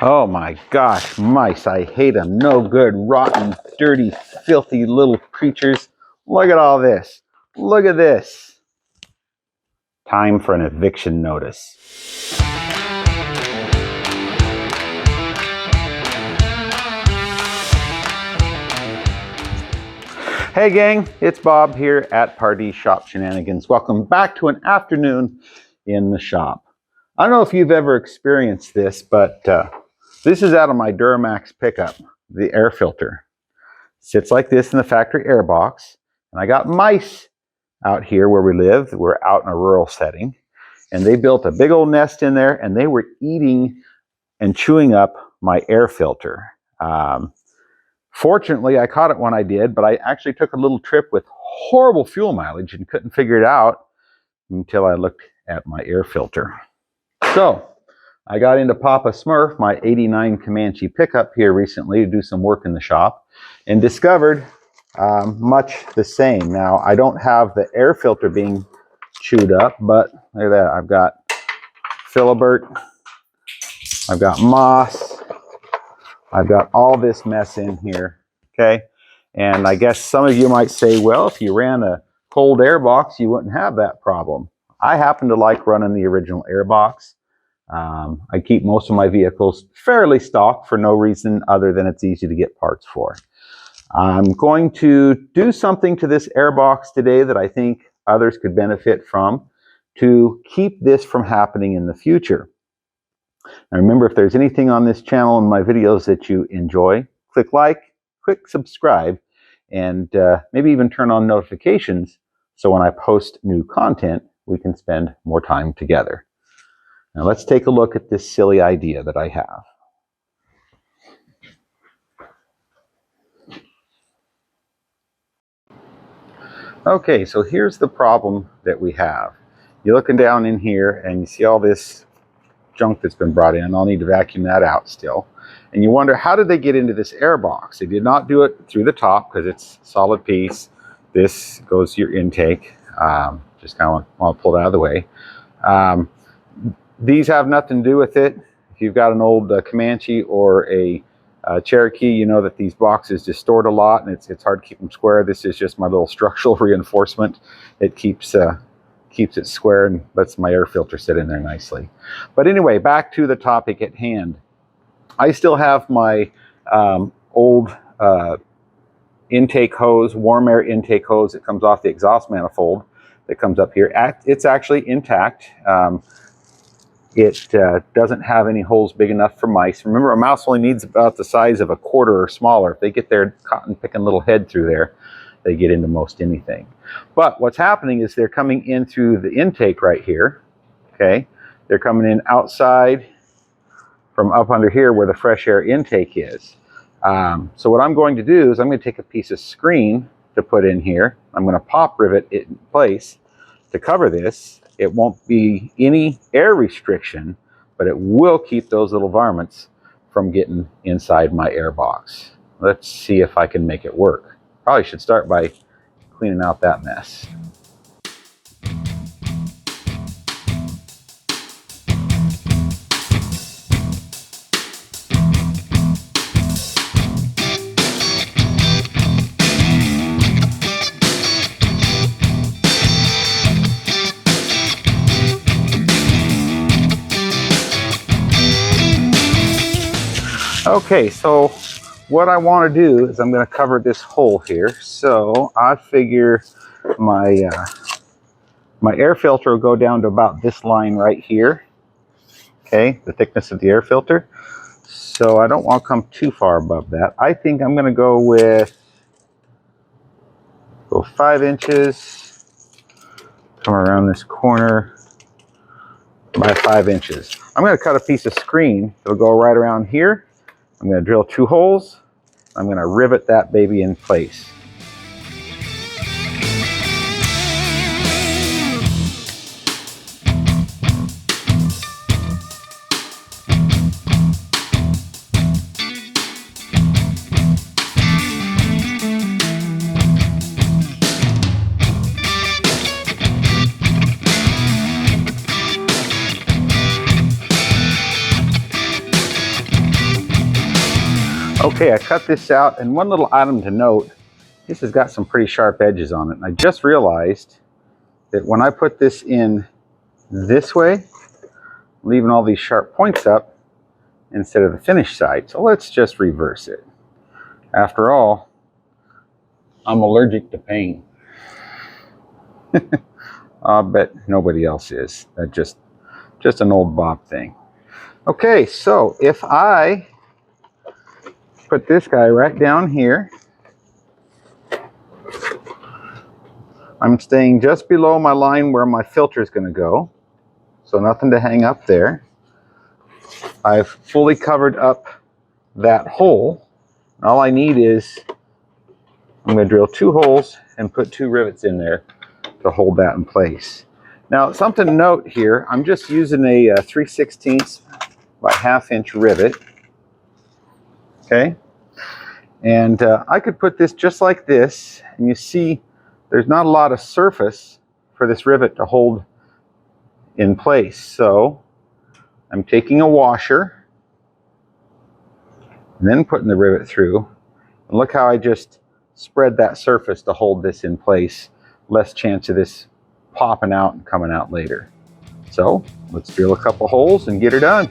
Oh my gosh, mice. I hate them. No good, rotten, dirty, filthy little creatures. Look at all this. Look at this. Time for an eviction notice. Hey gang, it's Bob here at Party Shop Shenanigans. Welcome back to an afternoon in the shop. I don't know if you've ever experienced this, but this is out of my Duramax pickup, the air filter. Sits like this in the factory air box. And I got mice out here where we live. We're out in a rural setting. And they built a big old nest in there, and they were eating and chewing up my air filter. Fortunately, I caught it when I did, but I actually took a little trip with horrible fuel mileage and couldn't figure it out until I looked at my air filter. So I got into Papa Smurf, my '89 Comanche pickup here recently to do some work in the shop and discovered much the same. Now, I don't have the air filter being chewed up, but look at that. I've got filibert, I've got moss, I've got all this mess in here, okay? And I guess some of you might say, well, if you ran a cold air box, you wouldn't have that problem. I happen to like running the original air box. I keep most of my vehicles fairly stock for no reason other than it's easy to get parts for. I'm going to do something to this air box today that I think others could benefit from to keep this from happening in the future. Now remember, if there's anything on this channel and my videos that you enjoy, click like, click subscribe, and maybe even turn on notifications so when I post new content, we can spend more time together. Now let's take a look at this silly idea that I have. Okay, so here's the problem that we have. You're looking down in here and you see all this junk that's been brought in. I'll need to vacuum that out still. And you wonder, how did they get into this air box? They did not do it through the top because it's a solid piece. This goes to your intake. Just kind of want to pull it out of the way. These have nothing to do with it. If you've got an old Comanche or a Cherokee, you know that these boxes distort a lot and it's hard to keep them square. This is just my little structural reinforcement. It keeps it square and lets my air filter sit in there nicely. But anyway, back to the topic at hand. I still have my old intake hose, warm air intake hose that comes off the exhaust manifold that comes up here. It's actually intact. It doesn't have any holes big enough for mice. Remember, a mouse only needs about the size of a quarter or smaller. If they get their cotton picking little head through there, they get into most anything. But what's happening is they're coming in through the intake right here, okay? They're coming in outside from up under here where the fresh air intake is. So what I'm going to do is I'm going to take a piece of screen to put in here. I'm going to pop rivet it in place to cover this. It won't be any air restriction, but it will keep those little varmints from getting inside my air box. Let's see if I can make it work. Probably should start by cleaning out that mess. Okay, so what I want to do is I'm going to cover this hole here. So I figure my air filter will go down to about this line right here. Okay, the thickness of the air filter. So I don't want to come too far above that. I think I'm going to go with 5 inches, come around this corner by 5 inches. I'm going to cut a piece of screen that'll go right around here. I'm going to drill 2 holes. I'm going to rivet that baby in place. Okay, I cut this out, and one little item to note, this has got some pretty sharp edges on it. And I just realized that when I put this in this way, leaving all these sharp points up instead of the finished side. So let's just reverse it. After all, I'm allergic to pain. I bet nobody else is. That's just an old Bob thing. Okay, so if I put this guy right down here, I'm staying just below my line where my filter is going to go, so nothing to hang up there. I've fully covered up that hole. All I need is, I'm going to drill 2 holes and put 2 rivets in there to hold that in place. Now, something to note here, I'm just using a 3/16 by 1/2 inch rivet. Okay, and I could put this just like this, and you see there's not a lot of surface for this rivet to hold in place. So I'm taking a washer and then putting the rivet through, and look how I just spread that surface to hold this in place. Less chance of this popping out and coming out later. So let's drill a couple holes and get her done.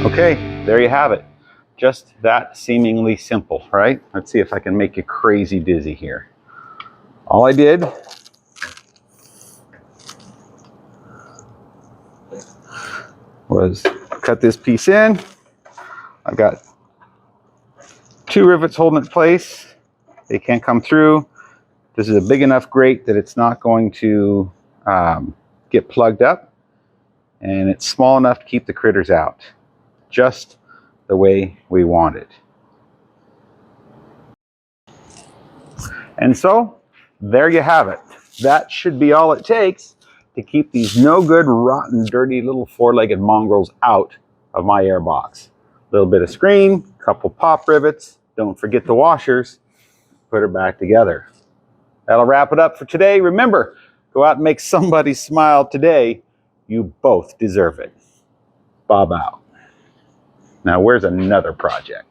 Okay, there you have it. Just that seemingly simple, right? Let's see if I can make you crazy dizzy here. All I did was cut this piece in. I've got 2 rivets holding it in place. They can't come through. This is a big enough grate that it's not going to get plugged up, and it's small enough to keep the critters out, just the way we want it. And so, there you have it. That should be all it takes to keep these no good, rotten, dirty little 4-legged mongrels out of my air box. A little bit of screen, couple pop rivets, don't forget the washers, put her back together. That'll wrap it up for today. Remember, go out and make somebody smile today. You both deserve it. Bob out. Now, where's another project?